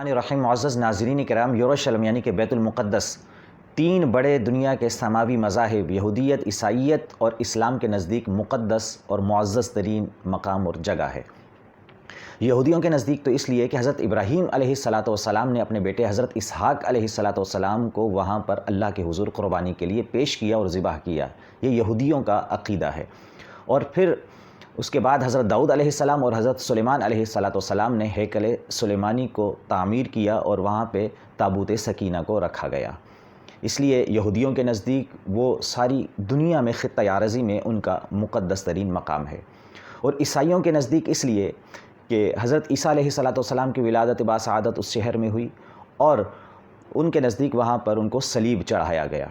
الرحیم معزز ناظرین کرام، یروشلم یعنی کہ بیت المقدس تین بڑے دنیا کے سماوی مذاہب یہودیت، عیسائیت اور اسلام کے نزدیک مقدس اور معزز ترین مقام اور جگہ ہے۔ یہودیوں کے نزدیک تو اس لیے کہ حضرت ابراہیم علیہ السلام نے اپنے بیٹے حضرت اسحاق علیہ السلام کو وہاں پر اللہ کے حضور قربانی کے لیے پیش کیا اور ذبح کیا۔ یہ یہودیوں کا عقیدہ ہے۔ اور پھر اس کے بعد حضرت داؤد علیہ السلام اور حضرت سلیمان علیہ السلام نے ہیکل سلیمانی کو تعمیر کیا اور وہاں پہ تابوت سکینہ کو رکھا گیا۔ اس لیے یہودیوں کے نزدیک وہ ساری دنیا میں خطہ عرضی میں ان کا مقدس ترین مقام ہے، اور عیسائیوں کے نزدیک اس لیے کہ حضرت عیسیٰ علیہ السلام کی ولادت باسعادت اس شہر میں ہوئی، اور ان کے نزدیک وہاں پر ان کو صلیب چڑھایا گیا۔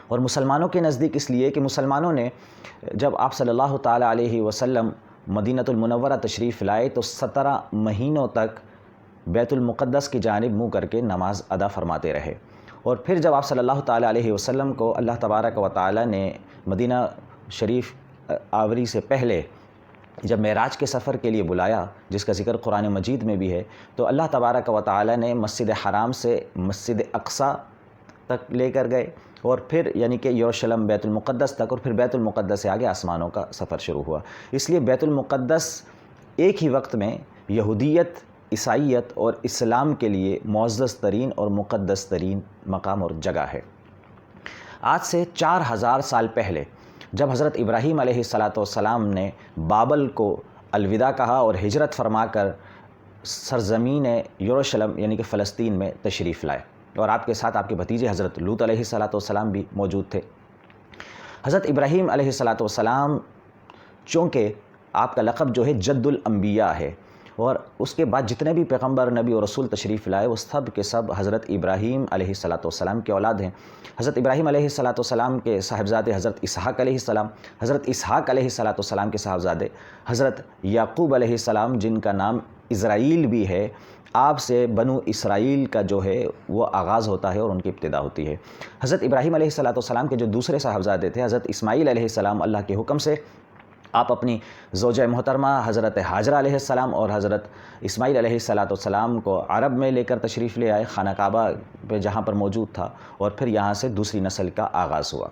اور مسلمانوں کے نزدیک اس لیے کہ مسلمانوں نے جب آپ صلی اللہ تعالیٰ علیہ وسلم مدینہ المنورہ تشریف لائے تو 17 مہینوں تک بیت المقدس کی جانب منہ کر کے نماز ادا فرماتے رہے، اور پھر جب آپ صلی اللہ تعالیٰ علیہ وسلم کو اللہ تبارک و تعالیٰ نے مدینہ شریف آوری سے پہلے جب معراج کے سفر کے لیے بلایا، جس کا ذکر قرآن مجید میں بھی ہے، تو اللہ تبارک و تعالیٰ نے مسجد حرام سے مسجد اقصیٰ تک لے کر گئے، اور پھر یعنی کہ یروشلم بیت المقدس تک، اور پھر بیت المقدس سے آگے آسمانوں کا سفر شروع ہوا۔ اس لیے بیت المقدس ایک ہی وقت میں یہودیت، عیسائیت اور اسلام کے لیے معزز ترین اور مقدس ترین مقام اور جگہ ہے۔ آج سے 4000 سال پہلے جب حضرت ابراہیم علیہ السلام نے بابل کو الوداع کہا اور ہجرت فرما کر سرزمین یروشلم یعنی کہ فلسطین میں تشریف لائے، اور آپ کے ساتھ آپ کے بھتیجے حضرت لوط علیہ السلام بھی موجود تھے۔ حضرت ابراہیم علیہ السلام چونکہ آپ کا لقب جو ہے جد الانبیاء ہے، اور اس کے بعد جتنے بھی پیغمبر، نبی اور رسول تشریف لائے وہ سب کے سب حضرت ابراہیم علیہ السلام کے اولاد ہیں۔ حضرت ابراہیم علیہ السلام کے صاحبزادے حضرت اسحاق علیہ السلام، حضرت اسحاق علیہ السلام کے صاحبزادے حضرت یعقوب علیہ السلام، جن کا نام اسرائیل بھی ہے۔ آپ سے بنو اسرائیل کا جو ہے وہ آغاز ہوتا ہے اور ان کی ابتدا ہوتی ہے۔ حضرت ابراہیم علیہ السلام کے جو دوسرے صاحبزادے تھے حضرت اسماعیل علیہ السلام، اللہ کے حکم سے آپ اپنی زوجہ محترمہ حضرت ہاجرہ علیہ السلام اور حضرت اسماعیل علیہ السلام کو عرب میں لے کر تشریف لے آئے، خانہ کعبہ پہ جہاں پر موجود تھا، اور پھر یہاں سے دوسری نسل کا آغاز ہوا۔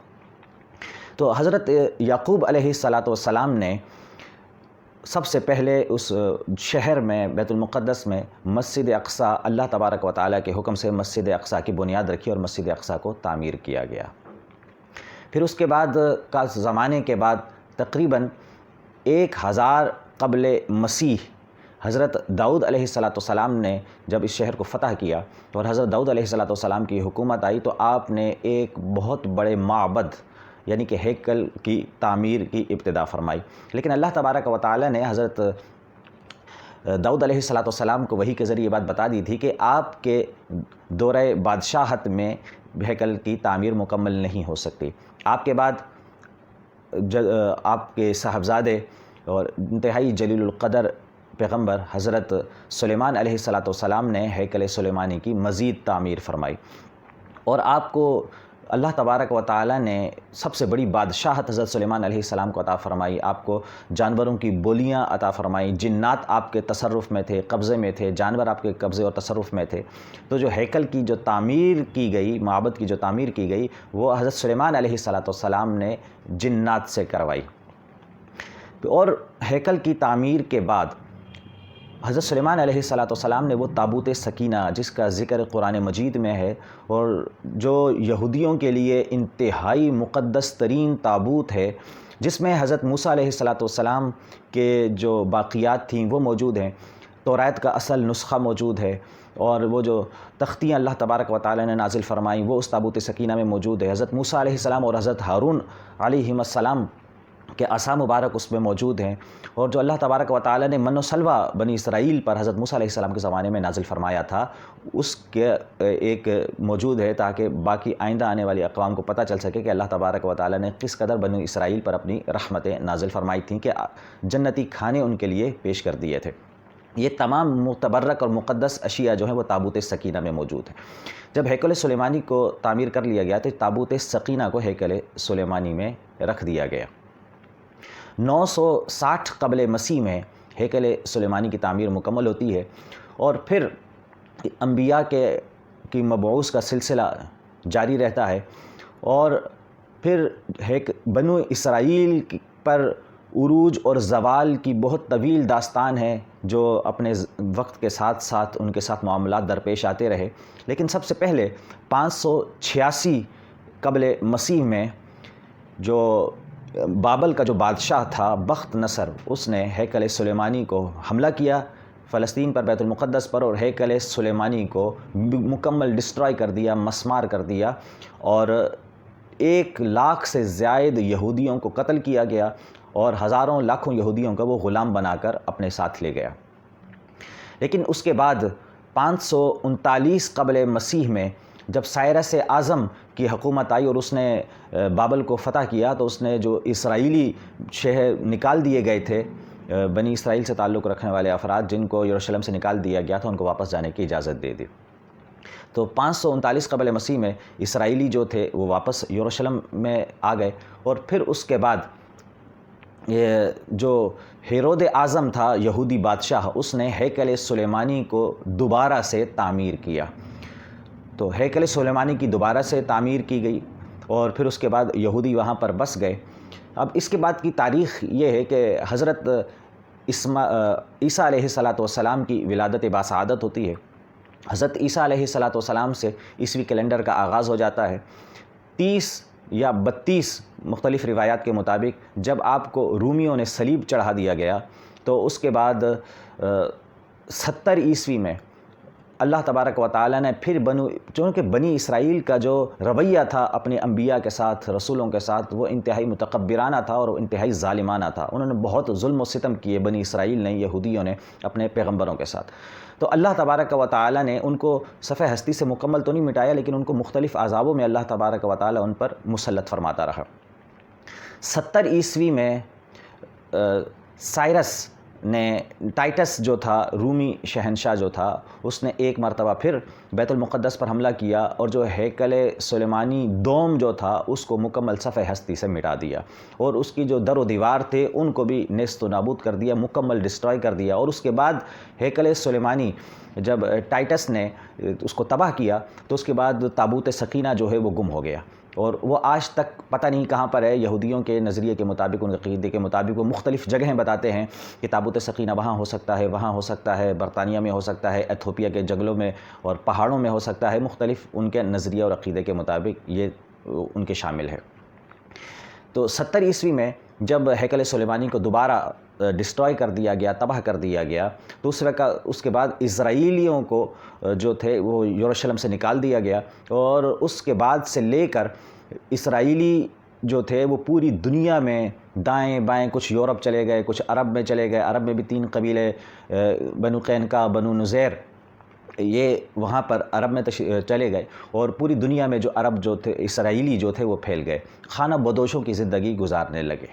تو حضرت یعقوب علیہ السلام نے سب سے پہلے اس شہر میں بیت المقدس میں مسجد اقصیٰ، اللہ تبارک و تعالیٰ کے حکم سے مسجد اقصیٰ کی بنیاد رکھی اور مسجد اقصیٰ کو تعمیر کیا گیا۔ پھر اس کے بعد کا زمانے کے بعد تقریباً 1000 قبل مسیح حضرت داؤد علیہ السلام نے جب اس شہر کو فتح کیا اور حضرت داؤد علیہ السلام کی حکومت آئی، تو آپ نے ایک بہت بڑے معبد یعنی کہ ہیکل کی تعمیر کی ابتدا فرمائی۔ لیکن اللہ تبارک و تعالیٰ نے حضرت داؤد علیہ السلام کو وحی کے ذریعے یہ بات بتا دی تھی کہ آپ کے دورہ بادشاہت میں ہیکل کی تعمیر مکمل نہیں ہو سکتی۔ آپ کے بعد آپ کے صاحبزادے اور انتہائی جلیل القدر پیغمبر حضرت سلیمان علیہ السلام نے ہیکل سلیمانی کی مزید تعمیر فرمائی، اور آپ کو اللہ تبارک و تعالیٰ نے سب سے بڑی بادشاہت حضرت سلیمان علیہ السلام کو عطا فرمائی۔ آپ کو جانوروں کی بولیاں عطا فرمائیں، جنات آپ کے تصرف میں تھے، قبضے میں تھے، جانور آپ کے قبضے اور تصرف میں تھے۔ تو جو ہیکل کی جو تعمیر کی گئی، معبد کی جو تعمیر کی گئی، وہ حضرت سلیمان علیہ السلام نے جنات سے کروائی۔ اور ہیکل کی تعمیر کے بعد حضرت سلیمان علیہ السلام نے وہ تابوت سکینہ، جس کا ذکر قرآن مجید میں ہے اور جو یہودیوں کے لیے انتہائی مقدس ترین تابوت ہے، جس میں حضرت موسیٰ علیہ السلام کے جو باقیات تھیں وہ موجود ہیں، توریت کا اصل نسخہ موجود ہے، اور وہ جو تختیاں اللہ تبارک و تعالیٰ نے نازل فرمائیں وہ اس تابوت سکینہ میں موجود ہے۔ حضرت موسیٰ علیہ السلام اور حضرت ہارون علیہ السلام کہ عصا مبارک اس میں موجود ہیں، اور جو اللہ تبارک و تعالیٰ نے من و سلوہ بنی اسرائیل پر حضرت موسیٰ علیہ السلام کے زمانے میں نازل فرمایا تھا، اس کے ایک موجود ہے تاکہ باقی آئندہ آنے والی اقوام کو پتہ چل سکے کہ اللہ تبارک و تعالیٰ نے کس قدر بنی اسرائیل پر اپنی رحمتیں نازل فرمائی تھیں کہ جنتی کھانے ان کے لیے پیش کر دیے تھے۔ یہ تمام متبرک اور مقدس اشیاء جو ہیں وہ تابوت سکینہ میں موجود ہیں۔ جب ہیکل سلیمانی کو تعمیر کر لیا گیا تو تابوت سکینہ کو ہیکل سلیمانی میں رکھ دیا گیا۔ 960 قبل مسیح میں ہیکل سلیمانی کی تعمیر مکمل ہوتی ہے، اور پھر انبیاء کی مبعوث کا سلسلہ جاری رہتا ہے، اور پھر ایک بنو اسرائیل پر عروج اور زوال کی بہت طویل داستان ہے جو اپنے وقت کے ساتھ ساتھ ان کے ساتھ معاملات درپیش آتے رہے۔ لیکن سب سے پہلے 586 قبل مسیح میں جو بابل کا جو بادشاہ تھا بخت نصر، اس نے ہیکل سلیمانی کو حملہ کیا فلسطین پر، بیت المقدس پر، اور ہیکل سلیمانی کو مکمل ڈسٹرائے کر دیا، مسمار کر دیا، اور 1,00,000 سے زائد یہودیوں کو قتل کیا گیا، اور ہزاروں لاکھوں یہودیوں کا وہ غلام بنا کر اپنے ساتھ لے گیا۔ لیکن اس کے بعد 539 قبل مسیح میں جب سائرس اعظم کی حکومت آئی اور اس نے بابل کو فتح کیا، تو اس نے جو اسرائیلی شہر نکال دیے گئے تھے، بنی اسرائیل سے تعلق رکھنے والے افراد جن کو یروشلم سے نکال دیا گیا تھا، ان کو واپس جانے کی اجازت دے دی۔ تو 539 قبل مسیح میں اسرائیلی جو تھے وہ واپس یروشلم میں آ گئے، اور پھر اس کے بعد یہ جو ہیرود اعظم تھا یہودی بادشاہ، اس نے ہیکل سلیمانی کو دوبارہ سے تعمیر کیا۔ تو ہیکل سلیمانی کی دوبارہ سے تعمیر کی گئی، اور پھر اس کے بعد یہودی وہاں پر بس گئے۔ اب اس کے بعد کی تاریخ یہ ہے کہ حضرت عیسیٰ علیہ السلام کی ولادت باسعادت ہوتی ہے۔ حضرت عیسیٰ علیہ السلام سے عیسوی کیلنڈر کا آغاز ہو جاتا ہے۔ 30 یا 32 مختلف روایات کے مطابق جب آپ کو رومیوں نے صلیب چڑھا دیا گیا، تو اس کے بعد 70 عیسوی میں اللہ تبارک و تعالیٰ نے پھر چونکہ بنی اسرائیل کا جو رویہ تھا اپنے انبیاء کے ساتھ، رسولوں کے ساتھ، وہ انتہائی متکبرانہ تھا اور انتہائی ظالمانہ تھا۔ انہوں نے بہت ظلم و ستم کیے بنی اسرائیل نے، یہودیوں نے اپنے پیغمبروں کے ساتھ۔ تو اللہ تبارک و تعالیٰ نے ان کو صفحہ ہستی سے مکمل تو نہیں مٹایا، لیکن ان کو مختلف عذابوں میں اللہ تبارک و تعالیٰ ان پر مسلط فرماتا رہا۔ 70 عیسوی میں سائرس نے، ٹائٹس جو تھا رومی شہنشاہ جو تھا، اس نے ایک مرتبہ پھر بیت المقدس پر حملہ کیا، اور جو ہیکل سلیمانی دوم جو تھا اس کو مکمل صفحہ ہستی سے مٹا دیا، اور اس کی جو در و دیوار تھے ان کو بھی نیست و نابود کر دیا، مکمل ڈسٹرائے کر دیا۔ اور اس کے بعد ہیکل سلیمانی جب ٹائٹس نے اس کو تباہ کیا، تو اس کے بعد تابوت سکینہ جو ہے وہ گم ہو گیا، اور وہ آج تک پتہ نہیں کہاں پر ہے۔ یہودیوں کے نظریے کے مطابق، ان کے عقیدے کے مطابق وہ مختلف جگہیں بتاتے ہیں کہ تابوت سکینہ وہاں ہو سکتا ہے، وہاں ہو سکتا ہے، برطانیہ میں ہو سکتا ہے، ایتھوپیا کے جنگلوں میں اور پہاڑوں میں ہو سکتا ہے۔ مختلف ان کے نظریے اور عقیدے کے مطابق یہ ان کے شامل ہے۔ تو 70 عیسوی میں جب ہیکل سلیمانی کو دوبارہ ڈسٹرائے کر دیا گیا، تباہ کر دیا گیا، تو اس کے بعد اسرائیلیوں کو جو تھے وہ یروشلم سے نکال دیا گیا، اور اس کے بعد سے لے کر اسرائیلی جو تھے وہ پوری دنیا میں دائیں بائیں، کچھ یورپ چلے گئے، کچھ عرب میں چلے گئے۔ عرب میں بھی 3 قبیلے، بنو قینقاع، بنو نذیر، یہ وہاں پر عرب میں چلے گئے، اور پوری دنیا میں جو عرب جو تھے، اسرائیلی جو تھے، وہ پھیل گئے، خانہ بدوشوں کی زندگی گزارنے لگے۔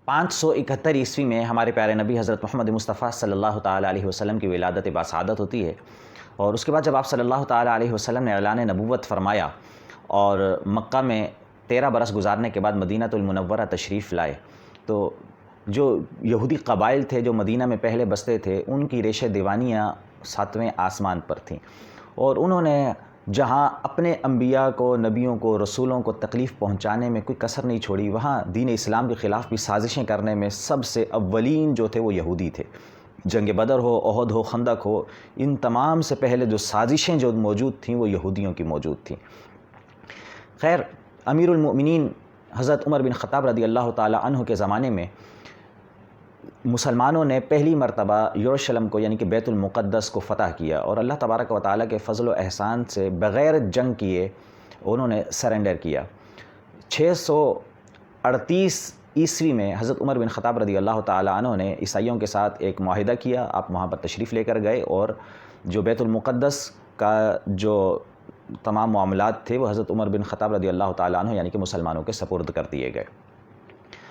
571 عیسوی میں ہمارے پیارے نبی حضرت محمد مصطفیٰ صلی اللہ تعالیٰ علیہ وسلم کی ولادت باسعادت ہوتی ہے، اور اس کے بعد جب آپ صلی اللہ تعالیٰ علیہ وسلم نے اعلان نبوت فرمایا اور مکہ میں 13 برس گزارنے کے بعد مدینہ المنورہ تشریف لائے، تو جو یہودی قبائل تھے جو مدینہ میں پہلے بستے تھے، ان کی ریشہ دیوانیاں 7ویں آسمان پر تھیں، اور انہوں نے جہاں اپنے انبیاء کو، نبیوں کو، رسولوں کو تکلیف پہنچانے میں کوئی کسر نہیں چھوڑی، وہاں دین اسلام کے خلاف بھی سازشیں کرنے میں سب سے اولین جو تھے وہ یہودی تھے۔ جنگ بدر ہو، احد ہو، خندق ہو، ان تمام سے پہلے جو سازشیں جو موجود تھیں وہ یہودیوں کی موجود تھیں۔ خیر، امیر المؤمنین حضرت عمر بن خطاب رضی اللہ تعالیٰ عنہ کے زمانے میں مسلمانوں نے پہلی مرتبہ یروشلم کو یعنی کہ بیت المقدس کو فتح کیا، اور اللہ تبارک و تعالیٰ کے فضل و احسان سے بغیر جنگ کیے انہوں نے سرنڈر کیا۔ 638 عیسوی میں حضرت عمر بن خطاب رضی اللہ تعالیٰ عنہ نے عیسائیوں کے ساتھ ایک معاہدہ کیا، آپ وہاں پر تشریف لے کر گئے، اور جو بیت المقدس کا جو تمام معاملات تھے وہ حضرت عمر بن خطاب رضی اللہ تعالیٰ عنہ یعنی کہ مسلمانوں کے سپرد کر دیے گئے۔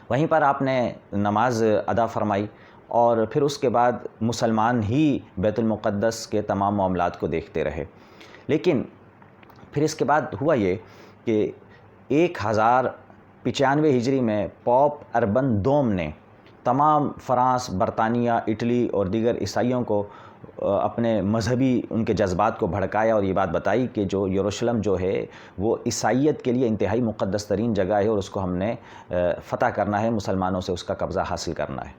وہیں پر آپ نے نماز ادا فرمائی، اور پھر اس کے بعد مسلمان ہی بیت المقدس کے تمام معاملات کو دیکھتے رہے۔ لیکن پھر اس کے بعد ہوا یہ کہ 1095 ہجری میں پوپ اربن دوم نے تمام فرانس، برطانیہ، اٹلی اور دیگر عیسائیوں کو اپنے مذہبی ان کے جذبات کو بھڑکایا اور یہ بات بتائی کہ جو یروشلم جو ہے وہ عیسائیت کے لیے انتہائی مقدس ترین جگہ ہے اور اس کو ہم نے فتح کرنا ہے، مسلمانوں سے اس کا قبضہ حاصل کرنا ہے۔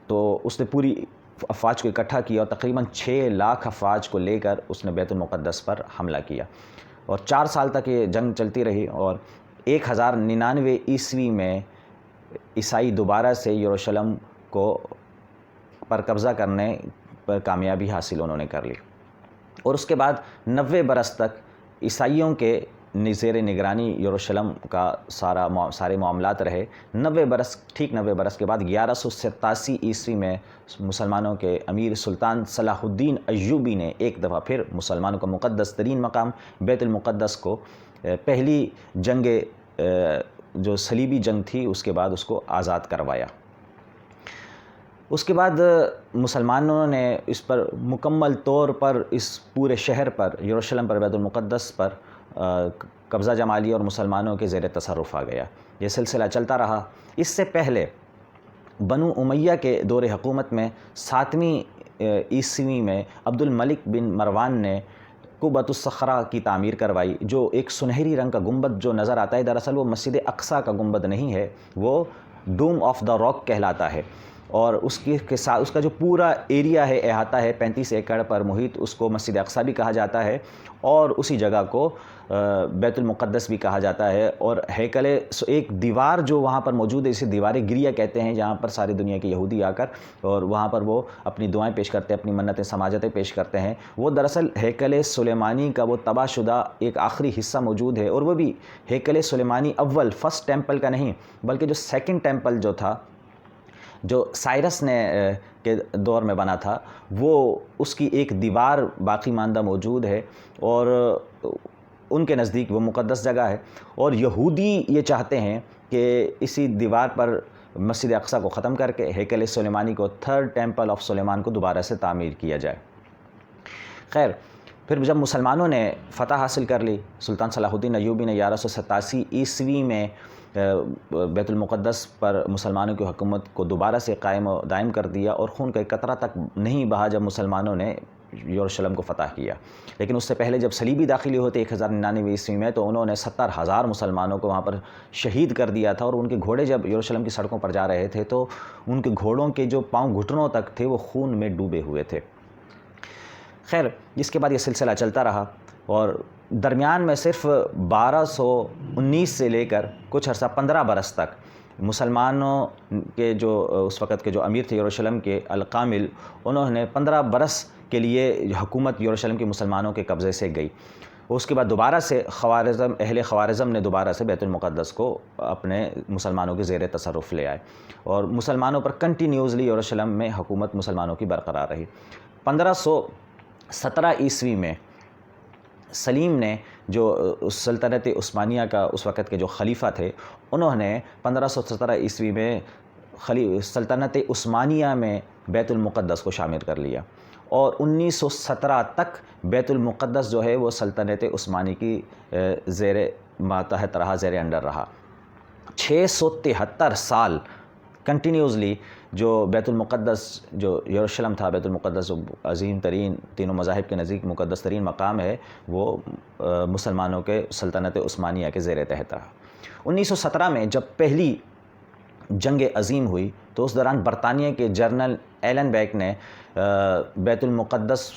تو اس نے پوری افواج کو اکٹھا کیا اور تقریباً 6 لاکھ افواج کو لے کر اس نے بیت المقدس پر حملہ کیا اور 4 سال تک یہ جنگ چلتی رہی اور 1099 عیسوی میں عیسائی دوبارہ سے یروشلم کو پر قبضہ کرنے پر کامیابی حاصل انہوں نے کر لی اور اس کے بعد 90 برس تک عیسائیوں کے زیر نگرانی یروشلم کا سارے معاملات رہے۔ 90 برس کے بعد 1187 عیسوی میں مسلمانوں کے امیر سلطان صلاح الدین ایوبی نے ایک دفعہ پھر مسلمانوں کا مقدس ترین مقام بیت المقدس کو پہلی جنگ جو صلیبی جنگ تھی اس کے بعد اس کو آزاد کروایا۔ اس کے بعد مسلمانوں نے اس پر مکمل طور پر اس پورے شہر پر، یروشلم پر، بیت المقدس پر قبضہ جما لیا اور مسلمانوں کے زیر تصرف آ گیا۔ یہ سلسلہ چلتا رہا۔ اس سے پہلے بنو امیہ کے دور حکومت میں 7ویں عیسوی میں عبد الملک بن مروان نے قبۃ الصخرہ کی تعمیر کروائی، جو ایک سنہری رنگ کا گنبد جو نظر آتا ہے، دراصل وہ مسجد اقصیٰ کا گنبد نہیں ہے، وہ ڈوم آف دا راک کہلاتا ہے اور اس کا جو پورا ایریا ہے، احاطہ ہے 35 ایکڑ پر محیط، اس کو مسجد اقصیٰ بھی کہا جاتا ہے اور اسی جگہ کو بیت المقدس بھی کہا جاتا ہے۔ اور ہیکل ایک دیوار جو وہاں پر موجود ہے، اسے دیوار گریہ کہتے ہیں، جہاں پر ساری دنیا کے یہودی آ کر اور وہاں پر وہ اپنی دعائیں پیش کرتے ہیں، اپنی منتیں سماجتیں پیش کرتے ہیں۔ وہ دراصل ہیکل سلیمانی کا وہ تباہ شدہ ایک آخری حصہ موجود ہے اور وہ بھی ہیکل سلیمانی اول فرسٹ ٹیمپل کا نہیں، بلکہ جو سیکنڈ ٹیمپل جو تھا، جو سائرس نے کے دور میں بنا تھا، وہ اس کی ایک دیوار باقی ماندہ موجود ہے اور ان کے نزدیک وہ مقدس جگہ ہے اور یہودی یہ چاہتے ہیں کہ اسی دیوار پر مسجد اقصیٰ کو ختم کر کے ہیکل سلیمانی کو تھرڈ ٹیمپل آف سلیمان کو دوبارہ سے تعمیر کیا جائے۔ خیر، پھر جب مسلمانوں نے فتح حاصل کر لی، سلطان صلاح الدین ایوبی نے 1187 عیسوی میں بیت المقدس پر مسلمانوں کی حکومت کو دوبارہ سے قائم و دائم کر دیا اور خون کا ایک قطرہ تک نہیں بہا جب مسلمانوں نے یروشلم کو فتح کیا۔ لیکن اس سے پہلے جب صلیبی داخلی ہوتے 1099 عیسوی میں، تو انہوں نے 70,000 مسلمانوں کو وہاں پر شہید کر دیا تھا اور ان کے گھوڑے جب یروشلم کی سڑکوں پر جا رہے تھے تو ان کے گھوڑوں کے جو پاؤں گھٹنوں تک تھے وہ خون میں ڈوبے ہوئے تھے۔ خیر، اس کے بعد یہ سلسلہ چلتا رہا اور درمیان میں صرف 1219 سے لے کر کچھ عرصہ 15 برس تک مسلمانوں کے جو اس وقت کے جو امیر تھے یروشلم کے القامل، انہوں نے 15 برس کے لیے حکومت یروشلم کے مسلمانوں کے قبضے سے گئی۔ اس کے بعد دوبارہ سے اہل خوارزم نے دوبارہ سے بیت المقدس کو اپنے مسلمانوں کے زیر تصرف لے آئے اور مسلمانوں پر کنٹینیوسلی یروشلم میں حکومت مسلمانوں کی برقرار رہی۔ 1517 عیسوی میں سلیم نے، جو سلطنت عثمانیہ کا اس وقت کے جو خلیفہ تھے، انہوں نے 1517 عیسوی میں سلطنت عثمانیہ میں بیت المقدس کو شامل کر لیا اور 1917 تک بیت المقدس جو ہے وہ سلطنت عثمانی کی زیر ماتحت رہا، زیر انڈر رہا۔ 673 سال کنٹینیوسلی جو بیت المقدس، جو یروشلم تھا، بیت المقدس جو عظیم ترین تینوں مذاہب کے نزدیک مقدس ترین مقام ہے، وہ مسلمانوں کے سلطنت عثمانیہ کے زیر تحت رہا۔ 1917 میں جب پہلی جنگ عظیم ہوئی تو اس دوران برطانیہ کے جنرل ایلن بیک نے بیت المقدس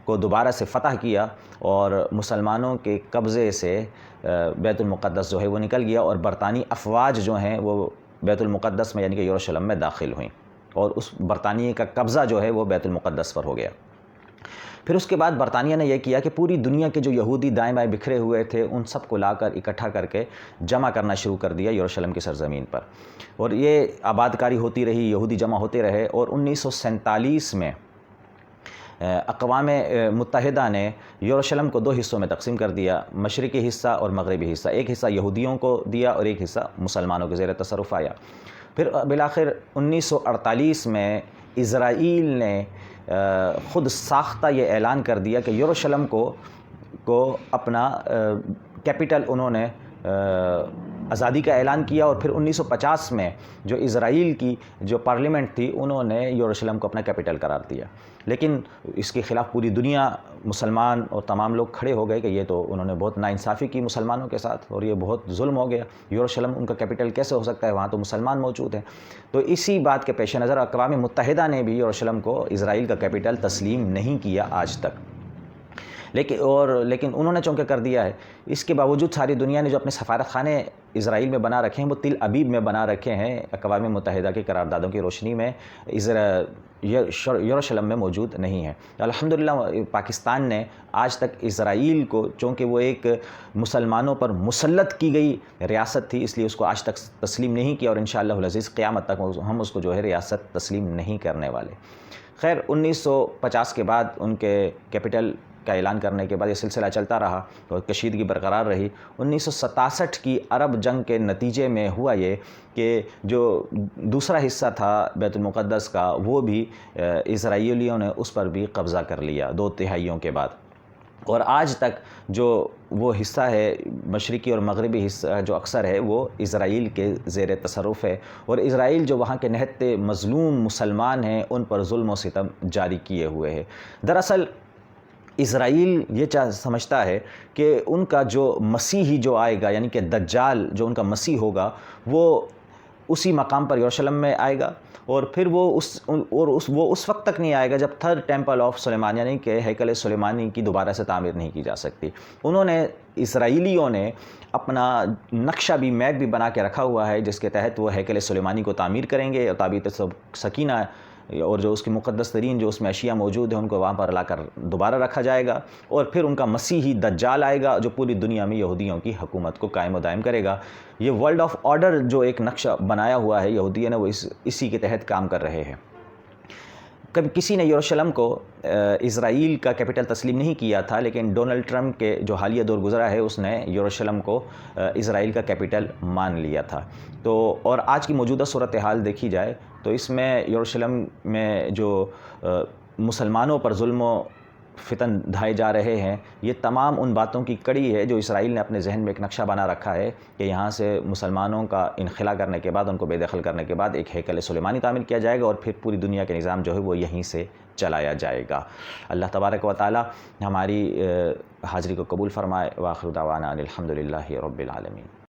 کو دوبارہ سے فتح کیا اور مسلمانوں کے قبضے سے بیت المقدس جو ہے وہ نکل گیا اور برطانوی افواج جو ہیں وہ بیت المقدس میں یعنی کہ یروشلم میں داخل ہوئیں اور اس برطانیہ کا قبضہ جو ہے وہ بیت المقدس پر ہو گیا۔ پھر اس کے بعد برطانیہ نے یہ کیا کہ پوری دنیا کے جو یہودی دائیں بائیں بکھرے ہوئے تھے ان سب کو لا کر اکٹھا کر کے جمع کرنا شروع کر دیا یروشلم کی سرزمین پر اور یہ آباد کاری ہوتی رہی، یہودی جمع ہوتے رہے اور 1947 میں اقوام متحدہ نے یروشلم کو 2 حصوں میں تقسیم کر دیا، مشرقی حصہ اور مغربی حصہ۔ ایک حصہ یہودیوں کو دیا اور ایک حصہ مسلمانوں کے زیر تصرف آیا۔ پھر بالآخر 1948 میں اسرائیل نے خود ساختہ یہ اعلان کر دیا کہ یروشلم کو اپنا کیپٹل انہوں نے آزادی کا اعلان کیا، اور پھر 1950 میں جو اسرائیل کی جو پارلیمنٹ تھی انہوں نے یروشلم کو اپنا کیپٹل قرار دیا، لیکن اس کے خلاف پوری دنیا، مسلمان اور تمام لوگ کھڑے ہو گئے کہ یہ تو انہوں نے بہت ناانصافی کی مسلمانوں کے ساتھ، اور یہ بہت ظلم ہو گیا، یروشلم ان کا کیپٹل کیسے ہو سکتا ہے، وہاں تو مسلمان موجود ہیں۔ تو اسی بات کے پیش نظر اقوام متحدہ نے بھی یروشلم کو اسرائیل کا کیپٹل تسلیم نہیں کیا آج تک، لیکن انہوں نے چونکہ کر دیا ہے، اس کے باوجود ساری دنیا نے جو اپنے سفارت خانے اسرائیل میں بنا رکھے ہیں وہ تل ابیب میں بنا رکھے ہیں، اقوام متحدہ کی قراردادوں کی روشنی میں یروشلم میں موجود نہیں ہے۔ الحمدللہ پاکستان نے آج تک اسرائیل کو، چونکہ وہ ایک مسلمانوں پر مسلط کی گئی ریاست تھی، اس لیے اس کو آج تک تسلیم نہیں کیا، اور انشاءاللہ العزیز قیامت تک ہم اس کو جو ہے ریاست تسلیم نہیں کرنے والے۔ خیر، 1950 کے بعد ان کے کیپٹل کا اعلان کرنے کے بعد یہ سلسلہ چلتا رہا اور کشیدگی برقرار رہی۔ 1967 کی عرب جنگ کے نتیجے میں ہوا یہ کہ جو دوسرا حصہ تھا بیت المقدس کا، وہ بھی اسرائیلیوں نے اس پر بھی قبضہ کر لیا 2 تہائیوں کے بعد، اور آج تک جو وہ حصہ ہے مشرقی اور مغربی حصہ جو اکثر ہے وہ اسرائیل کے زیر تصرف ہے، اور اسرائیل جو وہاں کے نہتے مظلوم مسلمان ہیں ان پر ظلم و ستم جاری کیے ہوئے ہے۔ دراصل اسرائیل یہ سمجھتا ہے کہ ان کا جو مسیحی جو آئے گا، یعنی کہ دجال جو ان کا مسیح ہوگا، وہ اسی مقام پر یروشلم میں آئے گا، اور پھر وہ اس وقت تک نہیں آئے گا جب تھرڈ ٹیمپل آف سلیمان، یعنی کہ ہیکل سلیمانی کی دوبارہ سے تعمیر نہیں کی جا سکتی۔ انہوں نے، اسرائیلیوں نے اپنا نقشہ بھی، میپ بھی بنا کے رکھا ہوا ہے، جس کے تحت وہ ہیکل سلیمانی کو تعمیر کریں گے، اور تابوت سکینہ اور جو اس کی مقدس ترین جو اس میں اشیاء موجود ہیں ان کو وہاں پر لا کر دوبارہ رکھا جائے گا، اور پھر ان کا مسیحی دجال آئے گا جو پوری دنیا میں یہودیوں کی حکومت کو قائم و دائم کرے گا۔ یہ ورلڈ آف آرڈر جو ایک نقشہ بنایا ہوا ہے یہودیوں نے، وہ اسی کے تحت کام کر رہے ہیں۔ کبھی کسی نے یروشلم کو اسرائیل کا کیپٹل تسلیم نہیں کیا تھا، لیکن ڈونلڈ ٹرمپ کے جو حالیہ دور گزرا ہے اس نے یروشلم کو اسرائیل کا کیپٹل مان لیا تھا۔ تو اور آج کی موجودہ صورتحال دیکھی جائے تو اس میں یروشلم میں جو مسلمانوں پر ظلم و فتن ڈھائے جا رہے ہیں، یہ تمام ان باتوں کی کڑی ہے جو اسرائیل نے اپنے ذہن میں ایک نقشہ بنا رکھا ہے کہ یہاں سے مسلمانوں کا انخلا کرنے کے بعد، ان کو بے دخل کرنے کے بعد ایک ہیکل سلیمانی تعمیر کیا جائے گا، اور پھر پوری دنیا کے نظام جو ہے وہ یہیں سے چلایا جائے گا۔ اللہ تبارک و تعالی ہماری حاضری کو قبول فرمائے۔ وآخر دعوانا الحمدللہ رب العالمین۔